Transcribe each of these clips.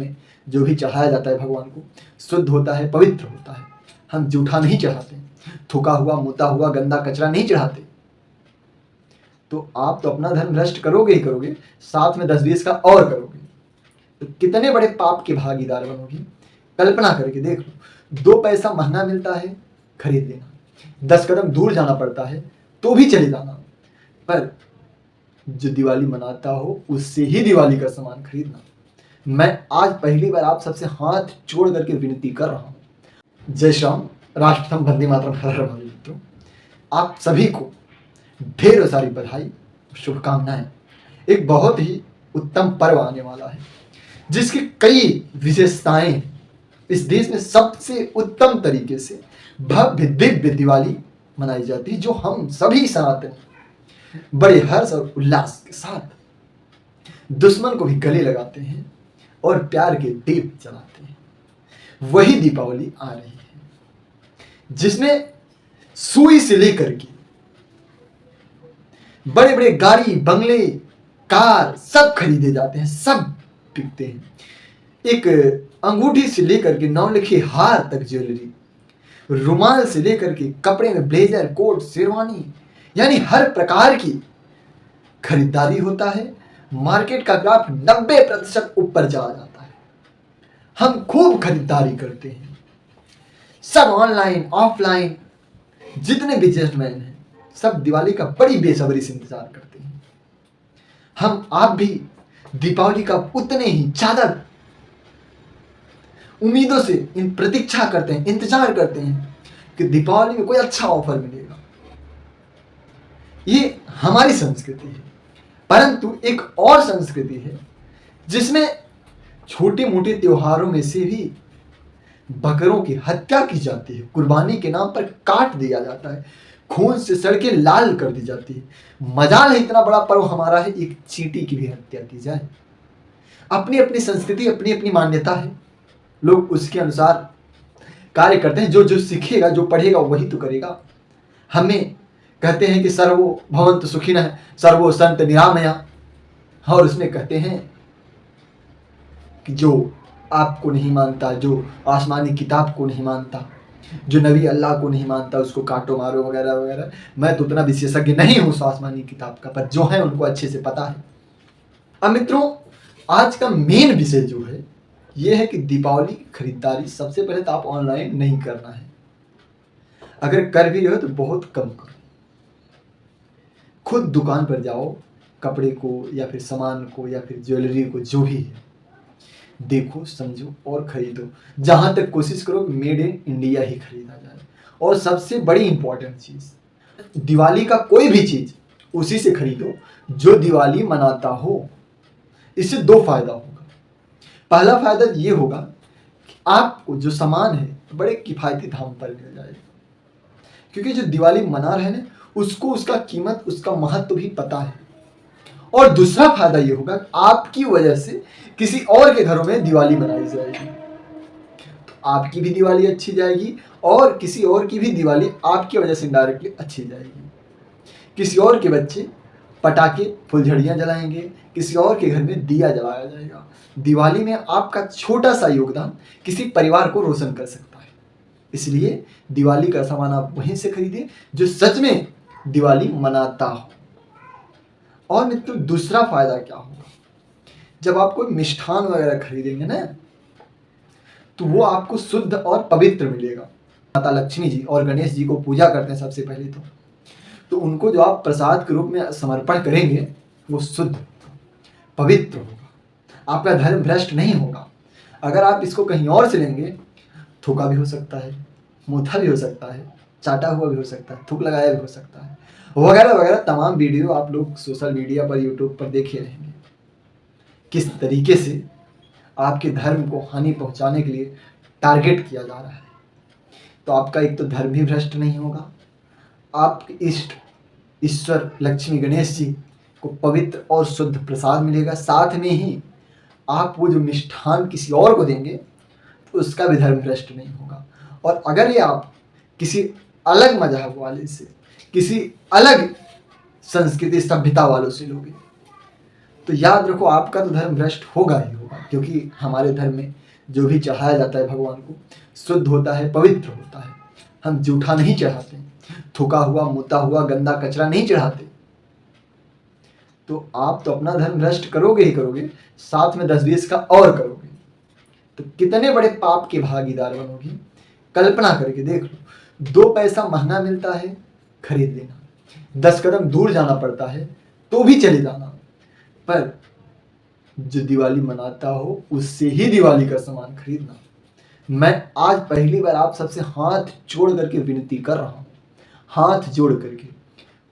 में जो भी चढ़ाया जाता है भगवान को शुद्ध होता है, पवित्र होता है। हम जूठा नहीं चढ़ाते, थूका हुआ, मुता हुआ, गंदा कचरा नहीं चढ़ाते। तो आप तो अपना धर्म भ्रष्ट करोगे ही करोगे, साथ में 10-20 का और करोगे, तो कितने बड़े पाप के भागीदार बनोगे। कल्पना करके देख लो, 2 पैसा महंगा मिलता है खरीद लेना, 10 कदम दूर जाना पड़ता है तो भी चले जाना, पर जो दिवाली मनाता हो उससे ही दिवाली का सामान खरीदना। मैं आज पहली बार आप सबसे हाथ जोड़ करके विनती कर रहा हूँ। जय श्री राम, राष्ट्रप्रथम, वंदे मातरम, हर हर महादेव। मित्रों, आप सभी को ढेरों सारी बधाई, शुभकामनाएं। एक बहुत ही उत्तम पर्व आने वाला है जिसकी कई विशेषताएं। इस देश में सबसे उत्तम तरीके से भव्य दिव्य दिवाली मनाई जाती है, जो हम सभी सनातनी बड़े हर्ष और उल्लास के साथ दुश्मन को भी गले लगाते हैं और प्यार के दीप जलाते हैं। वही दीपावली आ रही है जिसमें सुई से लेकर के बड़े बड़े गाड़ी, बंगले, कार सब खरीदे जाते हैं, सब बिकते हैं। एक अंगूठी से लेकर के नौलिखे हार तक ज्वेलरी, रुमाल से लेकर के कपड़े में ब्लेजर, कोट, शेरवानी, यानी हर प्रकार की खरीदारी होता है। मार्केट का ग्राफ 90% ऊपर चला जाता है। हम खूब खरीदारी करते हैं, सब ऑनलाइन ऑफलाइन। जितने बिजनेसमैन हैं सब दिवाली का बड़ी बेसब्री से इंतजार करते हैं। आप भी दीपावली का उतने ही ज्यादा उम्मीदों से प्रतीक्षा करते हैं, इंतजार करते हैं कि दीपावली में कोई अच्छा ऑफर मिलेगा। ये हमारी संस्कृति है, परंतु एक और संस्कृति है जिसमें छोटे मोटे त्योहारों में से भी बकरों की हत्या की जाती है, कुर्बानी के नाम पर काट दिया जाता है, खून से सड़कें लाल कर दी जाती है। मजाल है इतना बड़ा पर्व हमारा है, एक चींटी की भी हत्या की जाए। अपनी अपनी संस्कृति, अपनी अपनी मान्यता है, लोग उसके अनुसार कार्य करते हैं। जो जो सीखेगा, जो पढ़ेगा वही तो करेगा। हमें कहते हैं कि सर्वो भवन्तु सुखिनः, सर्वो सन्तु निरामया, और उसमें कहते हैं कि जो आपको नहीं मानता, जो आसमानी किताब को नहीं मानता, जो नबी अल्लाह को नहीं मानता, उसको काटो मारो वगैरह वगैरह। मैं तो उतना विशेषज्ञ नहीं हूँ उस आसमानी किताब का, पर जो है उनको अच्छे से पता है। अब मित्रों, आज का मेन विषय जो है ये है कि दीपावली खरीदारी सबसे पहले तो आप ऑनलाइन नहीं करना है। अगर कर भी रहे हो तो बहुत कम करो, खुद दुकान पर जाओ, कपड़े को या फिर सामान को या फिर ज्वेलरी को, जो भी है, देखो, समझो और खरीदो। जहां तक कोशिश करो मेड इन इंडिया ही खरीदा जाए। और सबसे बड़ी इंपॉर्टेंट चीज, दिवाली का कोई भी चीज उसी से खरीदो जो दिवाली मनाता हो। इससे 2 फायदा होगा। पहला फायदा ये होगा कि आपको जो सामान है बड़े किफायती दाम पर मिल जाएगा, क्योंकि जो दिवाली मना रहे हैं उसको उसका कीमत, उसका महत्व भी पता है। और दूसरा फायदा ये होगा, आपकी वजह से किसी और के घरों में दिवाली मनाई जाएगी, तो आपकी भी दिवाली अच्छी जाएगी और किसी और की भी दिवाली आपकी वजह से डायरेक्टली अच्छी जाएगी। किसी और के बच्चे पटाखे, फुलझड़ियाँ जलाएंगे, किसी और के घर में दिया जलाया जाएगा। दिवाली में आपका छोटा सा योगदान किसी परिवार को रोशन कर सकता है। इसलिए दिवाली का सामान आप वहीं से खरीदें जो सच में दिवाली मनाता हो। और मित्रों, दूसरा फायदा क्या होगा, जब आप कोई मिष्ठान वगैरह खरीदेंगे ना, तो वो आपको शुद्ध और पवित्र मिलेगा। माता लक्ष्मी जी और गणेश जी को पूजा करते हैं सबसे पहले तो उनको जो आप प्रसाद के रूप में समर्पण करेंगे वो शुद्ध, पवित्र होगा। आपका धर्म भ्रष्ट नहीं होगा। अगर आप इसको कहीं और से लेंगे, थूका भी हो सकता है, मूथा भी हो सकता है, चाटा हुआ भी हो सकता है, थूक लगाया भी हो सकता है, वगैरह वगैरह। तमाम वीडियो आप लोग सोशल मीडिया पर, यूट्यूब पर देखे रहेंगे किस तरीके से आपके धर्म को हानि पहुंचाने के लिए टारगेट किया जा रहा है। तो आपका एक तो धर्म भी भ्रष्ट नहीं होगा, आपके इष्ट ईश्वर लक्ष्मी गणेश जी को पवित्र और शुद्ध प्रसाद मिलेगा। साथ में ही आप वो जो मिष्ठान किसी और को देंगे तो उसका भी धर्म भ्रष्ट नहीं होगा। और अगर ये आप किसी अलग मजहब वाले से, किसी अलग संस्कृति सभ्यता वालों से लोगे, तो याद रखो आपका तो धर्म भ्रष्ट होगा ही होगा, क्योंकि हमारे धर्म में जो भी चढ़ाया जाता है भगवान को शुद्ध होता है, पवित्र होता है। हम जूठा नहीं चढ़ाते, थूका हुआ, मुता हुआ, गंदा कचरा नहीं चढ़ाते। तो आप तो अपना धर्म भ्रष्ट करोगे ही करोगे, साथ में 10-20 का और करोगे, तो कितने बड़े पाप के भागीदार बनोगे। कल्पना करके देख लो, 2 पैसा महंगा मिलता है, खरीद लेना, 10 कदम दूर जाना पड़ता है तो भी चले जाना, पर जो दिवाली मनाता हो उससे ही दिवाली का सामान खरीदना। मैं आज पहली बार आप सबसे हाथ जोड़ करके विनती कर रहा हूं, हाथ जोड़ करके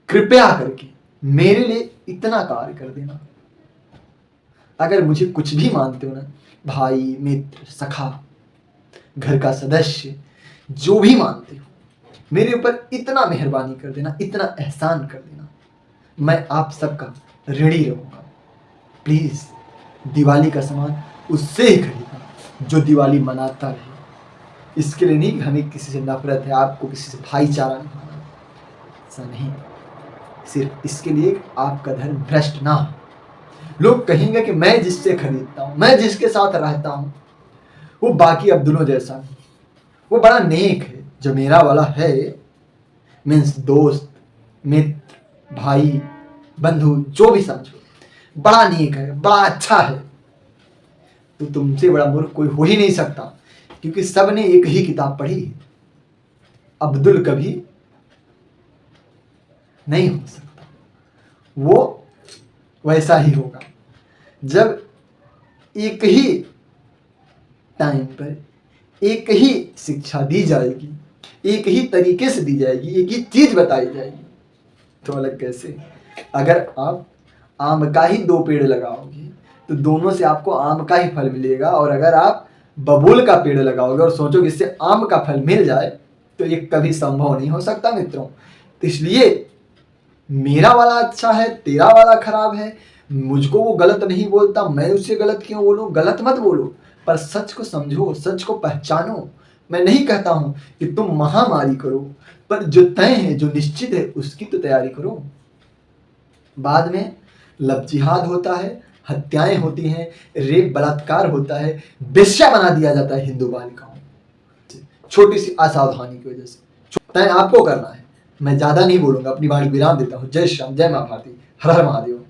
कृपया करके मेरे लिए इतना कार्य कर देना। अगर मुझे कुछ भी मानते हो ना, भाई, मित्र, सखा, घर का सदस्य, जो भी मानते हो, मेरे ऊपर इतना मेहरबानी कर देना, इतना एहसान कर देना, मैं आप सबका ऋणी रहूंगा। प्लीज दिवाली का सामान उससे ही खरीदना जो दिवाली मनाता रहे। इसके लिए नहीं कि हमें किसी से नफरत है, आपको किसी से भाईचारा नहीं होना, ऐसा नहीं। सिर्फ इसके लिए कि आपका धर्म भ्रष्ट ना हो। लोग कहेंगे कि मैं जिससे खरीदता हूं, मैं जिसके साथ रहता हूं, वो बाकी अब्दुलों जैसा नहीं, वो बड़ा नेक है। जो मेरा वाला है, मीन्स दोस्त, मित्र, भाई, बंधु, जो भी समझो, बड़ा नेक है, बड़ा अच्छा है। तो तुमसे बड़ा मूर्ख कोई हो ही नहीं सकता, क्योंकि सब ने एक ही किताब पढ़ी है। अब्दुल कभी नहीं हो सकता, वो वैसा ही होगा जब एक ही टाइम पर एक ही शिक्षा दी जाएगी, एक ही तरीके से दी जाएगी, एक ही चीज बताई जाएगी। तो अलग कैसे? अगर आप आम का ही 2 पेड़ लगाओगे तो दोनों से आपको आम का ही फल मिलेगा, और अगर आप बबूल का पेड़ लगाओगे और सोचोगे इससे आम का फल मिल जाए, तो ये कभी संभव नहीं हो सकता मित्रों। तो इसलिए मेरा वाला अच्छा है, तेरा वाला खराब है, मुझको वो गलत नहीं बोलता, मैं उससे गलत क्यों बोलूं? गलत मत बोलो, पर सच को समझो, सच को पहचानो। मैं नहीं कहता हूं कि तुम महामारी करो, पर जो तय है, जो निश्चित है, उसकी तो तैयारी करो। बाद में लव जिहाद होता है, हत्याएं होती हैं, रेप, बलात्कार होता है, बेश्या बना दिया जाता है हिंदू बालिकाओं, छोटी सी असावधानी की वजह से। तय आपको करना है, मैं ज्यादा नहीं बोलूंगा, अपनी बात विराम देता हूँ। जय श्याम, जय मां भारती, हर हर महादेव।